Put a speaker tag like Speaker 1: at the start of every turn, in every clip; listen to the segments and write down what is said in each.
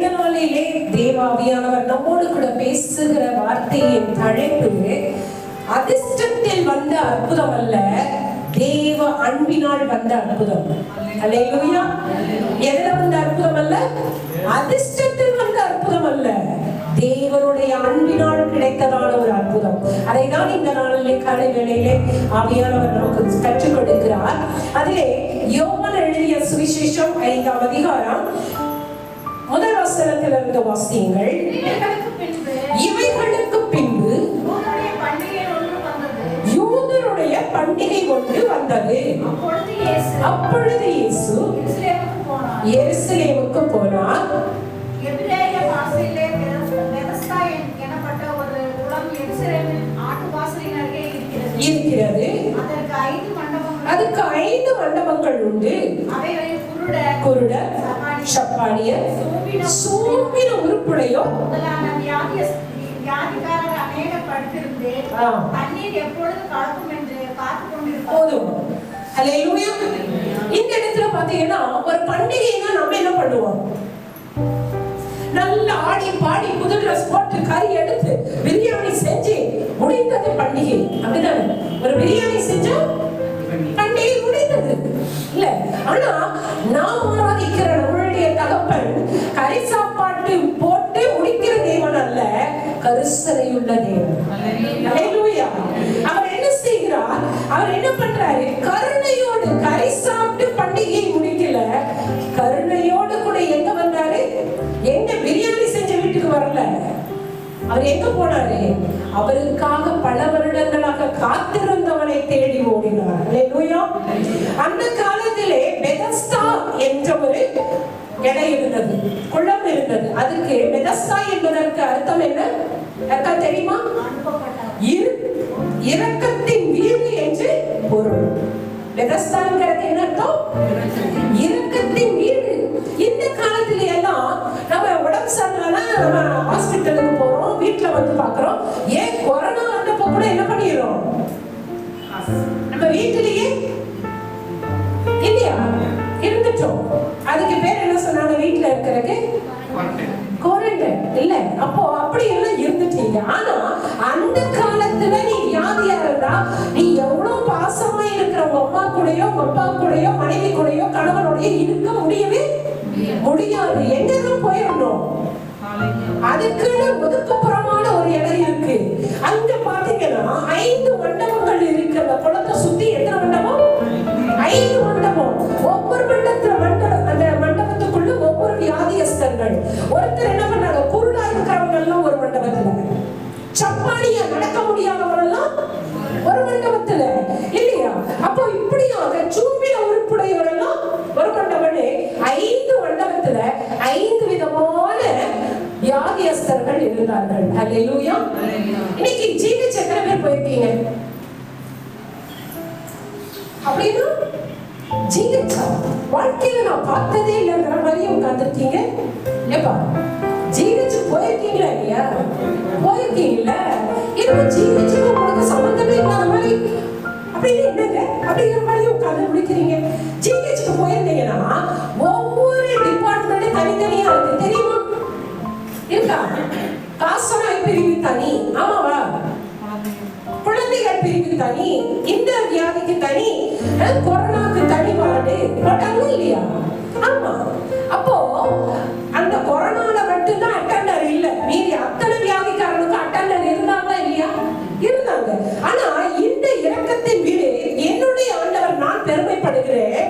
Speaker 1: இந்த நாளிலே தேவாவியானவர் நம்மோடு கூட பேசுகிற வார்த்தையின் தலைப்பு அதிர்ஷ்டத்தில் வந்த அற்புதம் அல்ல, தேவ அன்பினால் வந்த அற்புதம். அல்லேலூயா. எதுல வந்த அற்புதம் அல்ல, அதிர்ஷ்டத்தில் வந்த அற்புதம் அல்ல, தேவனுடைய அன்பினால் கிடைத்ததான ஒரு அற்புதம். அதை தான் இந்த நாளிலே காலை வேளையிலே ஆவியானவர் நமக்கு கற்றுக் கொடுக்கிறார். அதிலே யோவான் எழுதிய சுவிசேஷம் 5ஆம் அதிகாரம் முதல் வசனத்திலிருந்து வாசியுங்கள். இவைகளுக்கு பின்பு யூதருடைய பண்டிகை ஒன்று வந்தது. அப்பொழுது இயேசு எருசலேமுக்கு போனார். இருக்கிறது. அதுக்கு 5 மண்டபங்கள் உண்டு. குருடர், சப்பானியர், சூம்பின உருப்புடையோர் முதலான வியாதிக்காரர் அநேகர் படுத்திருந்து தண்ணீர் எப்பொழுது கலக்கும் என்று காத்துக் கொண்டிருப்போம். ஹல்லேலூயா. இந்த இடத்துல பாத்தீங்கன்னா ஒரு பண்டிகைனா நம்ம என்ன பண்ணுவோம்? நல்ல ஆடி பாடி புது ட்ரெஸ் போட்டு கறி எடுத்து பிரியாணி செஞ்சு முடிந்தது பண்டிகை. அப்படிதானே? ஒரு பிரியாணி செஞ்சா பண்டிகை முடிந்தது இல்ல. ஆனா நாம் ஆராதிக்கிற நம்மளுடைய தகப்பன் கறி சாப்பாட்டு போட்டு முடிக்கிற தேவன் அல்ல, கருசனையுள்ள தேவன். ஹல்லேலூயா. அவர் என்ன செய்கிறார்? அவர் என்ன பண்றாரு? கருணையோடு கறி சாப்பிட்டு பண்டிகையை முடிக்கல, கருணையோடு கூட எங்க வந்தாரு? எங்க பிரியாணி செஞ்ச வீட்டுக்கு வரல. அவர் எங்க போனாரு? அவருக்காக பல வருடங்களாக காத்திருந்தவனை தேடி ஓடினார். அல்லேலூயா. அந்த காலத்திலே பெதஸ்தா என்ற ஒரு இடம் இருந்தது, குளம் இருந்தது. அதுக்கு பெதஸ்தா என்பதற்கு அர்த்தம் என்ன? அர்த்தம் தெரியுமா? இரக்கத்தின் வீடு என்று பொருள். பெதஸ்தாங்கிறது என்ன அர்த்தம்? இரக்கத்தின் வீடு. இந்த காலத்துல எல்லாம் நம்ம உடம்பு சரியில்லைன்னா நம்ம ஹாஸ்பிட்டலுக்கு போறோம், வீட்டுல வந்து பாக்குறோம். ஏன் கொரோனா வந்தப்போ கூட என்ன பண்ணிடுறோம்? நம்ம வீட்டிலேயே இல்லையா இருந்துட்டோம். அதுக்கு பேர் என்ன சொன்னாங்க? வீட்டுல இருக்கிறதுக்கு குவாரண்டைன் இல்ல. அப்போ அப்படி எல்லாம் இருந்துட்டீங்க. ஆனா அந்த காலத்துல நீ வியாதியா இருந்தா நீ எவ்வளவு பாசமா இருக்கிற உங்க அம்மா கூடயோ உங்க அப்பா கூடயோ மனைவி கூடயோ கணவனோடய இருக்க முடியவே முடியாது. எங்கெல்லாம் போயிடணும்? அதுக்குன்னு ஒதுக்குப்புறமான ஒரு இடம் இருக்கு. அங்க பாத்தீங்கன்னா 5 மண்டபங்கள் இருக்கு. அந்த குளத்தை சுத்தி எத்தனை மண்டபம்? 5 மண்டபம். ஒவ்வொரு அந்த மண்டபத்துக்குள்ள ஒவ்வொரு வியாதியஸ்தர்கள். ஒருத்தர் என்ன பண்ணாங்க? குருடா இருக்கிறவங்க எல்லாம் ஒரு மண்டபத்துல, சப்பானியா நடக்க முடியாதவரெல்லாம் ஒரு மண்டபத்துல இல்லையா? அப்போ இப்படியாக சூம்பின உறுப்புடையவரெல்லாம் ஒரு மண்டபமே. 5 மண்டபத்துல 5 விதமான வியாதியஸ்தர்கள் இருந்தார்கள். அல்லேலூயா. இன்னைக்கு ஜீவிச்சு எத்தனை பேர் போயிருக்கீங்க? அப்படின்னா ஜீவிச்சா வாழ்க்கையில நான் பார்த்ததே இல்லைங்கிற மாதிரியும் உட்கார்ந்துருக்கீங்க. ஏப்பா ஜீவிச்சு போயிருக்கீங்களா இல்லையா? போயிருக்கீங்கல்ல. இன்னும் ஜீவிச்சு உங்களுக்கு சம்பந்தமே இல்லாத மாதிரி அப்படின்னு என்னங்க அப்படிங்கிற மாதிரி உட்கார்ந்து முடிக்கிறீங்க. ஜீவிச்சுக்கு போயிருந்தீங்கன்னா ஒவ்வொரு டிபார்ட்மெண்ட் தனித்தனியா இருக்கு, தெரியுமா? இருக்கா? காசனாய் பிரிவு தனி, ஆமாவா? குழந்தைகள் பிரிவுக்கு தனி, இந்த வியாதிக்கு தனி, கொரோனாக்கு தனி வார்டு போட்டாங்க இல்லையா? ஆமா. அப்போ அந்த கொரோனால மட்டும்தான் அட்டெண்டர் இல்ல, மீறி அத்தனை வியாதிக்காரனுக்கு அட்டெண்டர் இருந்தாங்களா இல்லையா? இருந்தாங்க. ஆனா இந்த இரக்கத்தின் வீடு என்னுடைய ஆண்டவர், நான் பெருமைப்படுகிறேன்.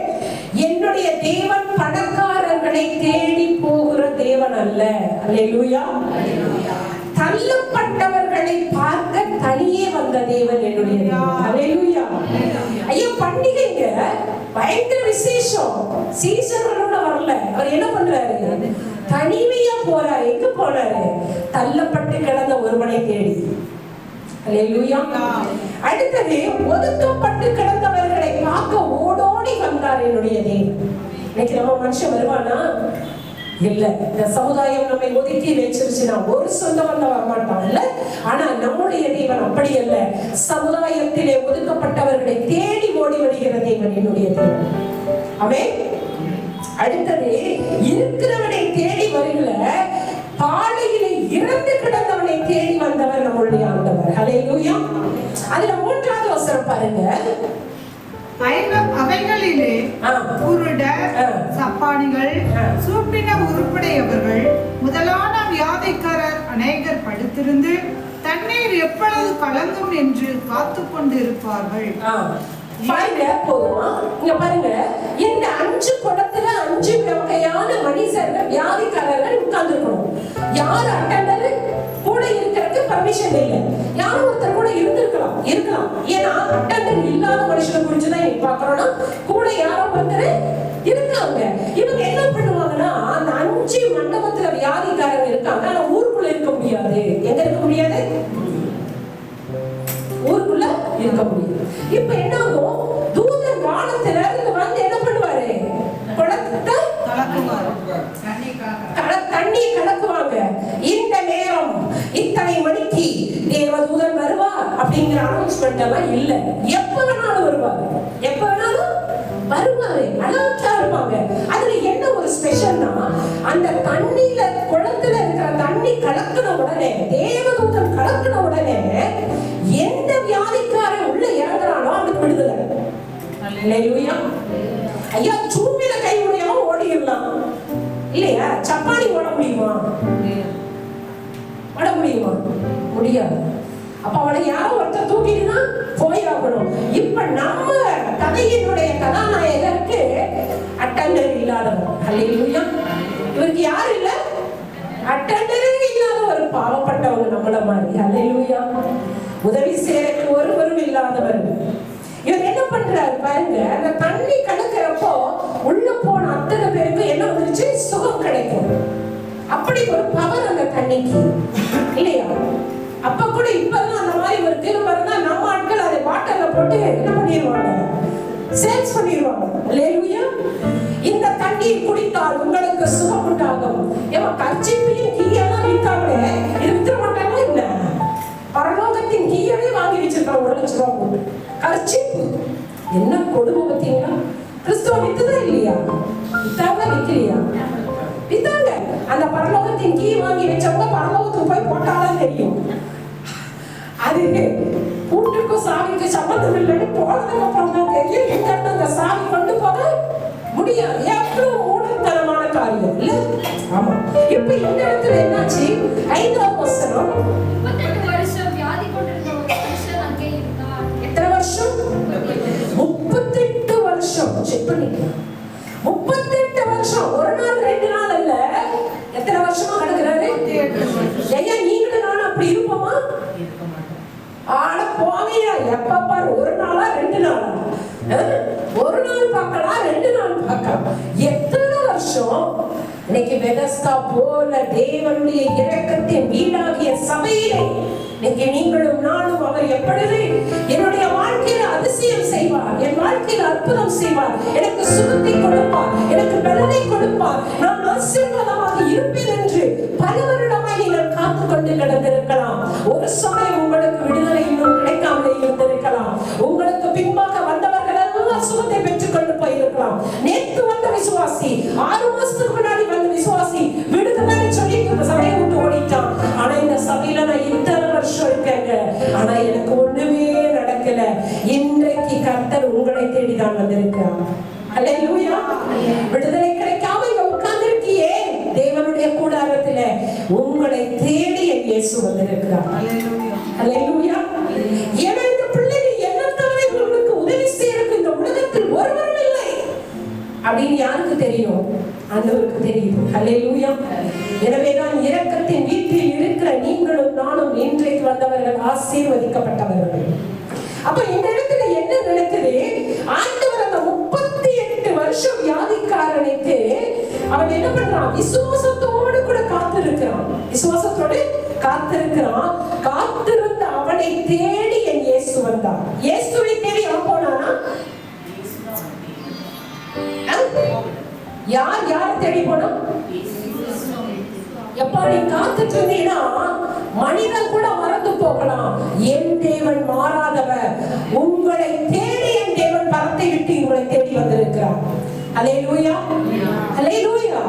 Speaker 1: என்னுடைய தேவன் பணக்காரர்களை தேடி போகிற தேவன் அல்ல. அல்லேலூயா. தள்ளப்பட்டவர்களை பார்க்க தனியே வந்த தேவன் என்னுடைய தேவன். அல்லேலூயா. ஐயோ பண்டிகைங்க பயங்கர விசேஷம். சீசர்களோட வரல. அவர் என்ன பண்றாரு? தனிமையா போறாரு. எங்க போறாரு? தள்ளப்பட்டு கிடந்த ஒருவனை தேடி. அல்லேலூயா. அடுத்தது ஒதுக்கப்பட்டு கிடந்தவர்களை பார்க்க ஓடோடி வந்தார் என்னுடைய தேவன். இன்னைக்கு நம்ம மனுஷன் வருவானா? இல்ல. இந்த சமுதாயம் நம்மை ஒதுக்கி வச்சிருச்சுன்னா ஒரு சொந்தம் வந்த வரமாட்டாங்கல்ல. ஆனா நம்முடைய தேவன் அப்படி அல்ல. சமுதாயத்திலே ஒதுக்கப்பட்டவர்களை தேடி ஓடி வருகிற தேவன் என்னுடைய தேவன். ஆமென். அடுத்தது இருக்கிறவனை தேடி வருகிற பாலையிலே இறந்து கிடந்தவனை தேடி வந்தவர் நம்முடைய ஆண்டவர். ஹல்லேலூயா. அதுல 3வது வசனம் பாருங்க.
Speaker 2: அவைகளிலே குருடர், சப்பானிகள், சூப்பின உருப்படையவர்கள் முதலான வியாதிக்காரர் அநேகர் படுத்திருந்து தண்ணீர் எப்பொழுது கலங்கும் என்று காத்து கொண்டு இருப்பார்கள்.
Speaker 1: பாருங்க, போதுமா? இங்க பாருங்க, இந்த 5 குடத்துல 5 வகையான மனுஷர்கள் வியாதிக்காரர்கள் உட்கார்ந்துருக்கணும். யார் அட்டெண்டர் கூட இருக்கிறதுக்கு பர்மிஷன் இல்லை. யாரும் ஒருத்தர் கூட இருக்கலாம். ஏன்னா அட்டெண்டர் இல்லாத மனுஷனை குறிச்சுதான் இன்னைக்கு பாக்குறோம்னா கூட யாரோ ஒருத்தர் இருக்காங்க. இவங்க என்ன பண்ணுவாங்கன்னா, அந்த 5 மண்டபத்துல வியாதிக்காரங்க இருக்காங்க. ஆனா ஊருக்குள்ள இருக்க முடியாது. எங்க இருக்க முடியாது? ஊருக்குள்ள இருக்க முடியாது. இப்ப என்ன ஆகும்? தூதன் வானத்துல இருந்து வந்து என்ன பண்ணுவாரு? குளத்தை தண்ணி கலக்குவாங்க. இந்த நேரம் இத்தனை மணிக்கு தேவதூதன் வருவார் அப்படிங்கிற அனௌன்ஸ்மெண்ட் எல்லாம் இல்ல. எப்ப வேணாலும் வருவாரு. எப்ப வேணாலும் வருவாரு. அலர்ட்டா இருப்பாங்க. அதுல என்ன ஒரு ஸ்பெஷல்னா, அந்த தண்ணியில குளத்துல இருக்கிற தண்ணி கலக்கின உடனே, தேவதூதன் கலக்கின உடனே எந்த வியாதிக்காரன் உள்ள இறங்குறானோ அவனுக்கு விடுதலை. அல்லேலூயா. ஐயா, சூம்பில கை உடையவன் ஓடிடலாம் இல்லையா? சப்பானி ஓட முடியுமா? ஓட முடியுமா? முடியாது. அப்ப அவனை யாரோ ஒருத்தர் தூக்கிட்டுனா போய் ஆகணும். இப்ப நம்ம கதையினுடைய கதாநாயகருக்கு அட்டெண்டர் இல்லாதவன். அல்லேலூயா. இவருக்கு யாரு இல்ல? அட்டெண்டரே இல்லாத ஒரு பாவப்பட்டவங்க நம்மள மாதிரி. அல்லேலூயா. உதவி செய்யறதுக்கு ஒருவரும் இல்லாதவர். இவர் என்ன பண்றாரு பாருங்க, அந்த தண்ணி கலக்கிறப்போ உள்ள போன அத்தனை பேருக்கு என்ன வந்துருச்சு? சுகம் கிடைக்கும். அப்படி ஒரு பவர் அந்த தண்ணிக்கு இல்லையா? அப்ப கூட இப்பதான் அந்த மாதிரி ஒரு திரும்ப நம்ம ஆட்கள் அதை பாட்டில போட்டு என்ன பண்ணிடுவாங்க? சேல்ஸ் பண்ணிடுவாங்க. அல்லேலூயா. இந்த தண்ணீர் குடித்தால் உங்களுக்கு சுகம் உண்டாகும். ஏன் கர்ச்சிப்பையும் கீயெல்லாம் விற்காமலே இது விற்க மாட்டாங்களா? இல்ல, பரலோகத்தின் கீயவே வாங்கி வச்சிருக்காங்க. 1 லட்சம் ரூபாய் போட்டு கர்ச்சிப்பு. என்ன கொடுமை பார்த்தீங்களா? கிறிஸ்துவ வித்துதான் இல்லையா? வித்தாங்க, விக்கலையா? வித்தாங்க. அந்த பரலோகத்தின் கீ வாங்கி வச்சவங்க பரலோகத்துக்கு போய் போட்டாதான் தெரியும். அது கூட்டுக்கும் சாவிக்கு சம்பந்தம் இல்லைன்னு போனதுக்கு அப்புறம் தான் தெரியும். எங்க அந்த சாவி கொண்டு போக முடியாது. எவ்வளவு மூடத்தனமான காரியம் இல்ல? ஆமா. இப்ப இந்த இடத்துல என்னாச்சு? 5வது வசனம்.
Speaker 3: 38 வருஷம் வியாதி கொண்டிருந்த ஒரு மனுஷன் அங்கே இருந்தார்.
Speaker 1: எத்தனை வருஷம்? 38 வருஷம். செக் பண்ணிக்கலாம். 38 வருஷம். ஒரு நாள் 2 நாள் அல்ல. எத்தனை வருஷமா கிடக்குறாரு? ஐயா, நீங்களும் நானும் அப்படி இருப்போமா? ஆட போவையா? எப்ப பாரு ஒரு நாளா 2 நாளா? ஒரு நாள் பார்க்கலாம், 2 நாள் பார்க்கலாம். எத்தனை வருஷம்? இன்னைக்கு வெதஸ்தா போல தேவனுடைய இரக்கத்தின் வீடாகிய சபையிலே இன்னைக்கு நீங்களும் நானும் அவர் எப்பொழுது என்னுடைய வாழ்க்கையில அதிசயம் செய்வார், என் வாழ்க்கையில் அற்புதம் செய்வார், எனக்கு சுகத்தை கொடுப்பார், எனக்கு பலனை கொடுப்பார், நான் ஆசீர்வாதமாக இருப்பேன் என்று பல வருடமாய் நீங்கள் காத்து கொண்டு கிடந்திருக்கலாம். ஒரு சமயம் உங்களுக்கு விடுதலை இன்னும் கிடைக்காமலே இருந்திருக்கலாம். உங்களுக்கு பின்பாக வந்தவர்கள் எல்லாம் சுகத்தை பெற்றுக் கொண்டு போயிருக்கலாம். நேற்று வந்த விசுவாசி, 6 மாசத்துக்கு முன்னாடி வந்த விசுவாசி விடுதலை சொல்லி சபையை விட்டு ஓடிட்டான். ஆனா இந்த சபையில நான் இத்தனை வருஷம் இருக்கேங்க, ஆனா எனக்கு ஒண்ணுமே நடக்கல. இன்றைக்கு கர்த்தர் உங்களை தேடிதான் வந்திருக்கிறார். அல்லேலூயா. விடுதலை கிடைக்காம இங்க உட்கார்ந்து இருக்கியே தேவனுடைய கூடாரத்துல, உங்களை தேடி இயேசு வந்திருக்கிறார். அல்லேலூயா. ஏன்னா இந்த பிள்ளைகள் என்னத்தானே உங்களுக்கு உதவி செய்யறதுக்கு இந்த உலகத்தில் ஒருவரும் இல்லை அப்படின்னு யாருக்கு தெரியும்? ஆண்டவருக்கு தெரியும். அல்லேலூயா. எனவேதான் இரக்கத்தின் வீட்டில் இருக்கிற நீங்களும் நானும் இன்றைக்கு வந்தவர்கள் ஆசீர்வதிக்கப்பட்டவர்கள். அப்ப இந்த இடத்துல என்ன நடக்குது? ஆண்டவர் அந்த 38 வருஷம் வியாதிக்காரனுக்கு அவன் என்ன பண்றான்? விசுவாசத்தோடு கூட காத்திருக்கிறான். விசுவாசத்தோடு காத்திருக்கிறான். காத்திருந்த அவனை தேடி என் இயேசு வந்தான். இயேசுவை தேடி அவன் போனானா? யார் தேடி போனா? எப்ப நீ காத்துட்டு இருந்தீங்கன்னா மனிதன் கூட மறந்து போகலாம். என் தேவன் மாறாதவர். உங்களை தேடி என் தேவன் பரத்தை விட்டு உங்களை தேடி வந்திருக்கிறார். அல்லேலூயா, அல்லேலூயா.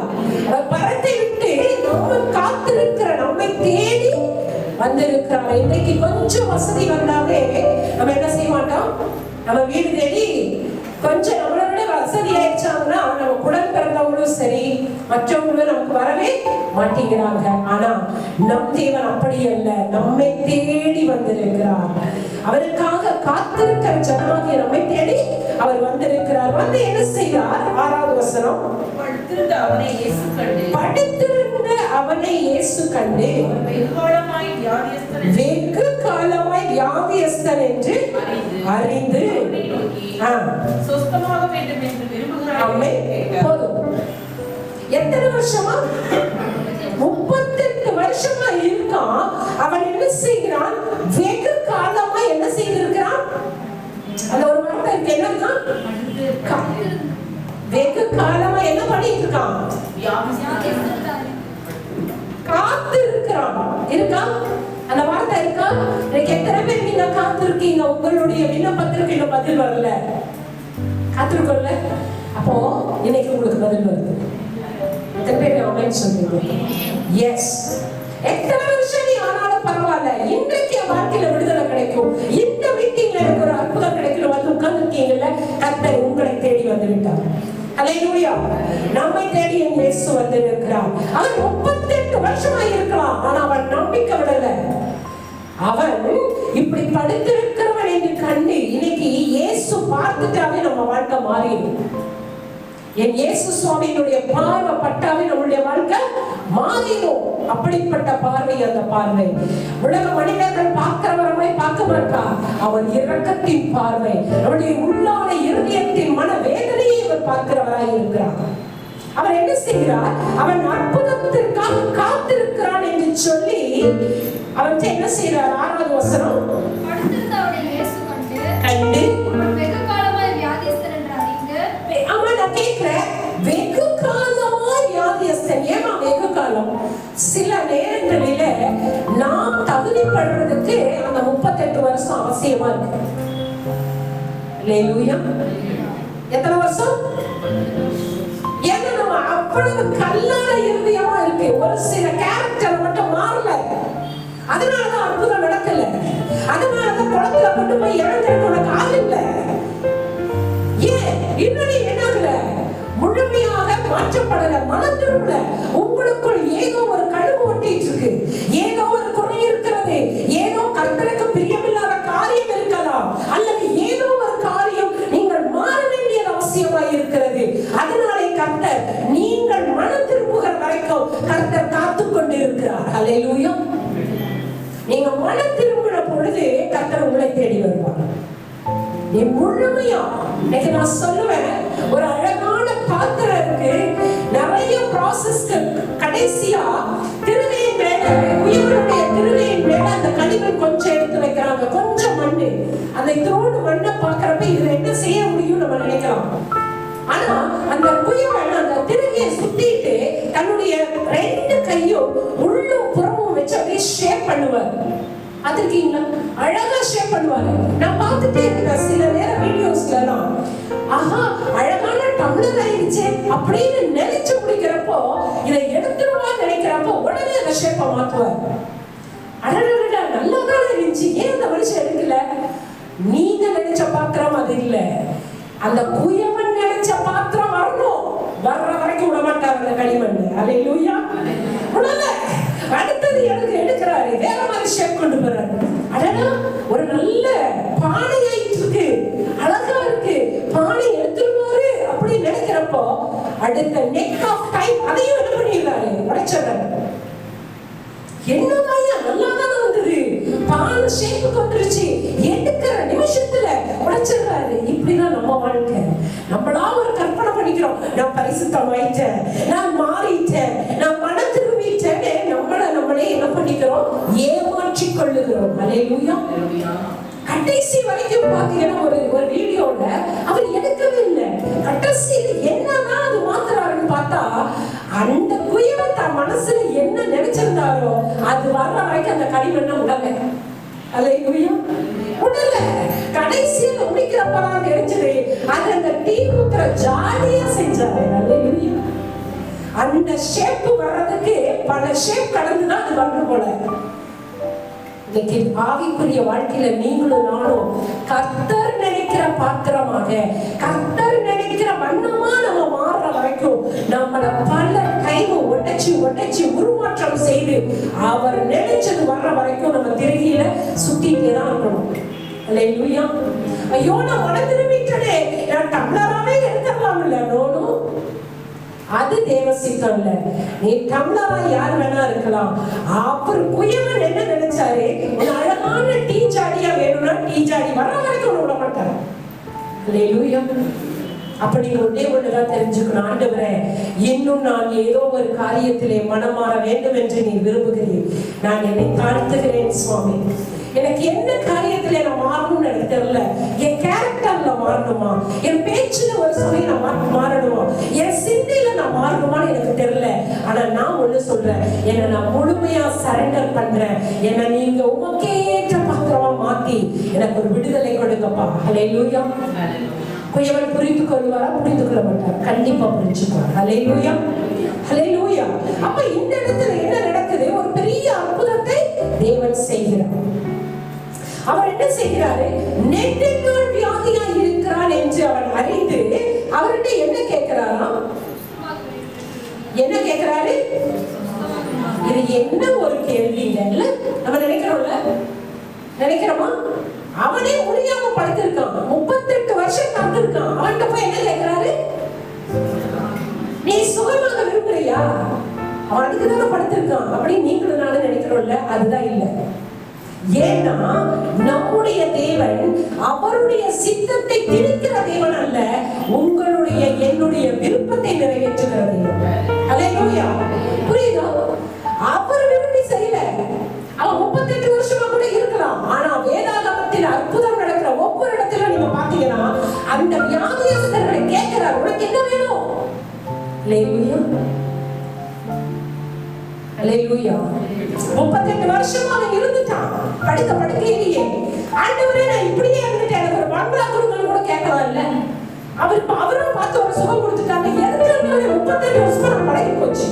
Speaker 1: அவர் பரத்தை விட்டு நம்ம காத்திருக்கிற, நம்மை தேடி வந்திருக்கிறார். இன்னைக்கு கொஞ்சம் வசதி வந்தாவே நம்ம என்ன செய்ய மாட்டோம்? நம்ம வீடு தேடி கொஞ்சம் நம்மளை விட வசதி ஆயிடுச்சாங்கன்னா நம்ம உடன் பிறந்தவங்களும் சரி மற்றவங்களும் நமக்கு வரவே மாட்டேங்கிறாங்க. ஆனா நம் தேவன் அப்படி அல்ல, நம்மை தேடி வந்திருக்கிறார். அவருக்காக காத்திருக்கிற ஜனமாகிய நம்மை தேடி அவர் வந்திருக்கிறார். வந்து என்ன செய்தார்? 6வது வசனம்,
Speaker 4: படுத்திருந்த அவனை இயேசு கண்டு
Speaker 1: வெகு காலமாய் வியாதியஸ்தன் என்று அறிந்து
Speaker 4: சொஸ்தமாக வேண்டும் என்று விரும்புகிறார்.
Speaker 1: போதும். எத்தனை வருஷமா? 38 வருஷமா இருக்கான். அவன் என்ன செய்கிறான்? வெகு காலமா என்ன செய்திருக்கிறான்? அந்த ஒரு வார்த்தை என்ன இருக்கான்? வெகு காலமா என்ன பண்ணிட்டு இருக்கான்? காத்து இருக்கிறான். இருக்கா அந்த வார்த்தை? இருக்கா? எனக்கு எத்தனை பேர் நீங்க காத்து இருக்கீங்க? உங்களுடைய விண்ணப்பத்திற்கு இன்னும் பதில் வரல, காத்திருக்கல. அப்போ இன்னைக்கு உங்களுக்கு பதில் வருது. எத்தனை பேர் ஆன்லைன் சொல்றீங்க? எஸ். எத்தனை வருஷம் நீ ஆனாலும் பரவாயில்ல, இன்றைக்கு வாழ்க்கையில விடுதலை கிடைக்கும். இந்த மீட்டிங்ல எனக்கு ஒரு அற்புதம் கிடைக்கணும். வந்து உட்கார்ந்து இருக்கீங்கல்ல, கர்த்தர் உங்களை தேடி வந்து விட்டார். அல்லேலூயா. நம்மை தேடி இயேசு வந்திருக்கிறார். அவன் 38 வருஷமா இருக்கலாம், ஆனா அவன் நம்பிக்கை விடல. அவன் இப்படி படுத்திருக்கிறவன் என்று கண்டு இன்னைக்கு இயேசு பார்த்துட்டாவே நம்ம வாழ்க்கை மாறிடும். என் இயேசு சுவாமியினுடைய பார்வை பட்டாவே நம்முடைய வாழ்க்கை மாறிடும். அப்படிப்பட்ட பார்வை அந்த பார்வை. உலக மனிதர்கள் பார்க்கிறவரை பார்க்க மாட்டார். அவர் இரக்கத்தின் பார்வை, நம்முடைய உள்ளான இருதயத்தின் மன வேதனையை அவர் பார்க்கிறவராய் இருக்கிறார். அவர் என்ன செய்கிறார்? அவன் அற்புதத்திற்காக காத்திருக்கிறான் என்று சொல்லி அவன் என்ன செய்கிறார்? 6வது வசனம்,
Speaker 3: படுத்திருந்த அவனை இயேசு
Speaker 1: கண்டு
Speaker 3: வெகு காலமாய் வியாதியஸ்தன் என்று அறிந்து.
Speaker 1: அவன் கேட்கிறேன், வெகு காலமா வியாதியஸ்தன். ஏமா வெகு காலம்? சில நேரங்களில நாம் தகுதிப்படுறதுக்கு அந்த 38 வருஷம் அவசியமா இருக்கு. அல்லேலூயா. எத்தனை வருஷம்? ஏன்னா நம்ம அவ்வளவு கல்லான இருதயமா இருக்கு. ஒரு சில கேரக்டர் மட்டும் மாறல. அதனாலதான் அற்புதம் நடக்கல. அதனாலதான் குளத்துல கொண்டு போய் இறங்குறதுக்கு உனக்கு ஆள் இல்ல. ஏன் இன்னும் நீ என்னாகல? முழுமையாக மாற்றப்படல, மனம் திரும்பல. உங்களுக்குள் ஏதோ ஒரு கழுகு ஒட்டிட்டு இருக்கு, ஏதோ ஒரு குறை இருக்கிறது, ஏதோ கர்த்தருக்கு பிரியமில்லாத காரியம் இருக்கலாம், அல்லது ஏதோ ஒரு காரியம் நீங்கள் மாற வேண்டியது அவசியமாய் இருக்கிறது. அதனாலே கர்த்தர் நீங்கள் மனம் திரும்புகிற வரைக்கும் கர்த்தர் காத்துக் கொண்டு இருக்கிறார். அல்லேலூயா. நீங்க மனம் திரும்பின பொழுது கர்த்தர் உங்களை தேடி வருவார். நீ முழுமையா, இன்னைக்கு நான் சொல்லுவேன், ஒரு அழகான பாத்திரம் இருக்கு, நிறைய ப்ராசஸ்க்கு கடைசியா திருவையின் மேல, உயிர்களுடைய திருவையின் மேல அந்த களிமண் கொஞ்சம் எடுத்து வைக்கிறாங்க, கொஞ்சம் மண்ணு. அந்த தோடு மண்ணை பாக்குறப்ப இதுல என்ன செய்ய முடியும் நம்ம நினைக்கலாம். ஆனா அந்த குயவன் அந்த திருகையை சுத்திட்டு தன்னுடைய 2 கையும் உள்ளும் புறமும் வச்சு அப்படியே ஷேப் பண்ணுவார். அதற்கீங்களா அழகா ஷேப் பண்ணுவாரு. நான் பார்த்துட்டே இருக்கேன் சில நேரம் வீடியோஸ்ல எல்லாம். ஆஹா, அழகான டம்ளர் ஆயிடுச்சு அப்படின்னு நினைச்சு முடிக்கிறப்போ, இதை எடுத்துருவா நினைக்கிறப்போ உடனே அந்த ஷேப்பை மாத்துவார். அடடா, நல்லாதான் இருந்துச்சு, ஏன் அந்த மனுஷன் எடுக்கல? நீங்க நினைச்ச பாத்திரம் அது இல்ல, அந்த குயவன் நினைச்ச பாத்திரம் வரணும். வர்ற வரைக்கும் விட மாட்டார் அந்த களிமண். அல்லேலூயா. உடனே அடுத்தது எடுக்கிறாரு, வேற மாதிரி ஷேப் கொண்டு போறாரு. அடடா, ஒரு நல்ல பானை ஆயிட்டு இருக்கு, அழகா இருக்கு, பானை எடுத்துருவாரு அப்படின்னு நினைக்கிறப்போ அடுத்த நெக் ஆஃப் டைம் அதையும் என்ன பண்ணிடுறாரு? உடைச்சிடுறாரு. என்னதாயா நல்லாதான் வந்தது, பானை ஷேப்புக்கு வந்துருச்சு, எடுக்கிற நிமிஷத்துல உடைச்சிடுறாரு. இப்படிதான் நம்ம வாழ்க்கை. நம்மளா ஒரு கற்பனை பண்ணிக்கிறோம், நான் பரிசுத்தமாயிட்டேன், நான் மாறிட்டேன், நான் மனம் திரும்பிட்டேன், நம்மளே என்ன பண்ணிக்கிறோம்? ஏமாற்றிக் கொள்ளுகிறோம். அல்லேலூயா. கடைசி வரைக்கும் பாத்தீங்கன்னா ஒரு வீடியோல அவர் எடுக்கவே இல்லை. கடைசியில என்னதான் அது மாத்துறாருன்னு பார்த்தா, அந்த குயவன் தன் மனசுல என்ன நினைச்சிருந்தாரோ அது வர்ற வரைக்கும் அந்த களிமண்ண உடல. அல்லேலூயா. உடல. கடைசியில முடிக்கிறப்பதான் தெரிஞ்சது அது அந்த டீ ஊத்துற ஜாலியா செஞ்சாரு. அல்லேலூயா. அந்த ஷேப் வர்றதுக்கு பல ஷேப் கடந்துதான் அது வந்து போல. இன்னைக்கு ஆவிக்குரிய வாழ்க்கையில நீங்களும் நானும் கர்த்தர் நினைக்கிற பாத்திரமாக, கர்த்தர் நினைக்கிற வண்ணமா நம்ம மாறுற வரைக்கும் நம்மள பல கைவு உடைச்சு உருமாற்றம் செய்து அவர் நினைச்சது வர்ற வரைக்கும் நம்ம திருகில சுத்திட்டே தான் இருக்கணும். அல்லேலூயா. ஐயோ நான் மனம் திரும்பிட்டனே, நான் டம்ளராவே எடுத்துடலாம் இல்ல. நோனோ, அது தேவ சித்தம் இல்ல. நீ டம்ளரா யார் வேணா இருக்கலாம். அவர் குயவன் என்ன நினைச்சாரு, ஒரு அழகான டீ ஜாடியா வேணும்னா டீ ஜாடி வர வரைக்கும் விட மாட்டார். அல்லேலூயா. அப்ப நீங்க ஒன்னே ஒண்ணுதான் தெரிஞ்சுக்கணும், ஆண்டவரே இன்னும் நான் ஏதோ ஒரு காரியத்திலே மனமாற வேண்டும் என்று நீ விரும்புகிறேன். நான் என்னை தாழ்த்துகிறேன் சுவாமி. எனக்கு என்ன காரியத்துல நான் மாறணும்னு எனக்கு தெரியல. என் கேரக்டர்ல மாறணுமா, என் பேச்சுல ஒரு சமயம் நான் மாறணுமா, என் சிந்தையில நான் மாறணுமான்னு எனக்கு தெரியல. ஆனா நான் ஒண்ணு சொல்றேன், என்னை நான் முழுமையா சரண்டர் பண்றேன். என்னை நீங்க உமக்கே ஏற்ற பாத்திரமா மாத்தி எனக்கு ஒரு விடுதலை கொடுங்கப்பா. அல்லேலூயா. குயவன் புரிந்து கொள்வாரா? புரிந்து கொள்ள மாட்டார். கண்டிப்பா புரிஞ்சுக்குவார். அல்லேலூயா. அல்லேலூயா. அப்ப இந்த இடத்துல என்ன நடக்குது? ஒரு பெரிய அற்புதத்தை தேவன் செய்கிறார். அவர் என்ன செய்கிறாரு? நெடுநாள் வியாதியா இருக்கிறான் என்று அவர் அறிந்து அவர்கிட்ட என்ன கேட்கிறாராம்? என்ன கேட்கிறாரு? இது என்ன ஒரு கேள்வி இல்ல? நம்ம நினைக்கிறோம்ல, நினைக்கிறோமா? அவனே முடியாம படுத்திருக்கான், 38 வருஷம் காத்திருக்கான். அவன்கிட்ட போய் என்ன கேட்கிறாரு? நீ சுகமாக விரும்புறியா? அவன் அதுக்குதானே படுத்திருக்கான் அப்படின்னு நீங்களும் நானும் நினைக்கிறோம்ல. அதுதான் இல்ல. ஏன்னா நம்முடைய தேவன் அவருடைய சித்தத்தை திணிக்கிற தேவன் அல்ல, உங்களுடைய என்னுடைய விருப்பத்தை நிறைவேற்றுகிற தேவன். அல்லேலூயா. புரியுதா? அவர் விரும்பி செய்யல. அவன் 38 வருஷமா கூட இருக்கலாம். ஆனா வேதாகமத்தில் அற்புதம் நடக்கிற ஒவ்வொரு இடத்துல நீங்க பாத்தீங்கன்னா அந்த வியாதியஸ்தர்களை கேட்கிறார், உனக்கு என்ன வேணும்? அல்லேலூயா. அல்லேலூயா. 38 வருஷமா அவன் இருந்துட்டான் படுக்கையிலேயே. ஆண்டவரே நான் இப்படியே இருந்துட்டேன், எனக்கு ஒரு பங்களா கொடுங்கன்னு கூட கேட்கலாம்ல. அவரும் பார்த்து ஒரு சுகம் கொடுத்துட்டாங்க. எதுக்கு 38 வருஷமா நான் பழகி போச்சு.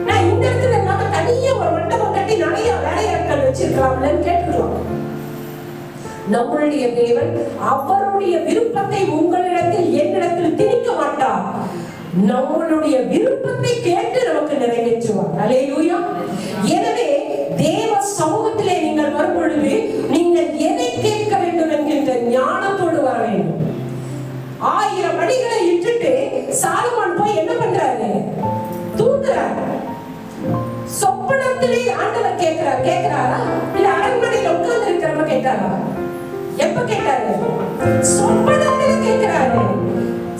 Speaker 1: நான் இந்த இடத்துல இல்லாம தனியா ஒரு மண்டபம் கட்டி நிறைய வேலையாட்கள் வச்சிருக்கலாம்லன்னு கேட்டுக்கலாம். நம்மளுடைய தேவன் அவருடைய விருப்பத்தை உங்களிடத்தில் என்னிடத்தில் திணிக்க மாட்டார். நம்மளுடைய விருப்பத்தை கேட்டு நமக்கு நிறைவேற்றுவார். அல்லேலூயா. எனவே தேவ சமூகத்திலே நீங்கள் வரும் பொழுது நீங்கள் எதை கேட்க வேண்டும் என்கின்ற ஞானத்தோடு வர வேண்டும். 1000 அடிகளை இட்டுட்டு சாலமோன் போய் என்ன பண்றாரு? தூங்குறாரு. சொப்பனத்திலே ஆண்டவர் கேட்கிறாரா? இல்ல அரண்மனையில் உட்கார்ந்து இருக்கிறவங்க கேட்டாரா? எப்ப கேட்டாரு? சொப்பனத்திலே கேட்கிறாரு.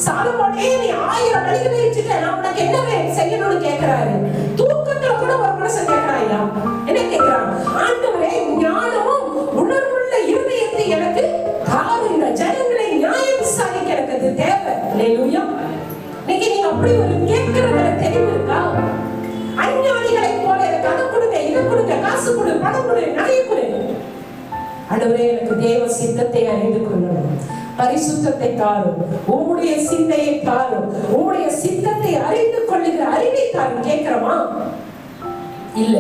Speaker 1: சாலமோனே நீ 1000 அடிகளை இட்டுட்ட, நான் உனக்கு என்ன செய்யணும்னு கேட்கிறாரு. தூக்கத்துல கூட ஒரு மனுஷன் கேட்கிறாயா? என்ன கேட்கிறான்? ஆண்டவரே ஞானமும் உணர்வுள்ள இருதயத்தை எனக்கு தாருங்க, ஜனங்களை நியாயம் விசாரிக்க எனக்கு அது தேவை. அல்லேலூயா. இன்னைக்கு நீங்க அப்படி ஒரு கேட்கிறத தெளிவு இருக்கா? அஞ்ஞானிகளை போல எனக்கு அதை கொடுங்க, இதை கொடுங்க, காசு கொடு, பணம் கொடு, நகை கொடு. ஆண்டவரே எனக்கு தேவ சித்தத்தை அறிந்து கொள்ளணும், பரிசுத்தத்தை தாரும், உம்முடைய சிந்தையை தாரும், உம்முடைய சித்தத்தை அறிந்து கொள்ளுகிற அறிவை தாரும். கேட்கிறோமா? இல்ல.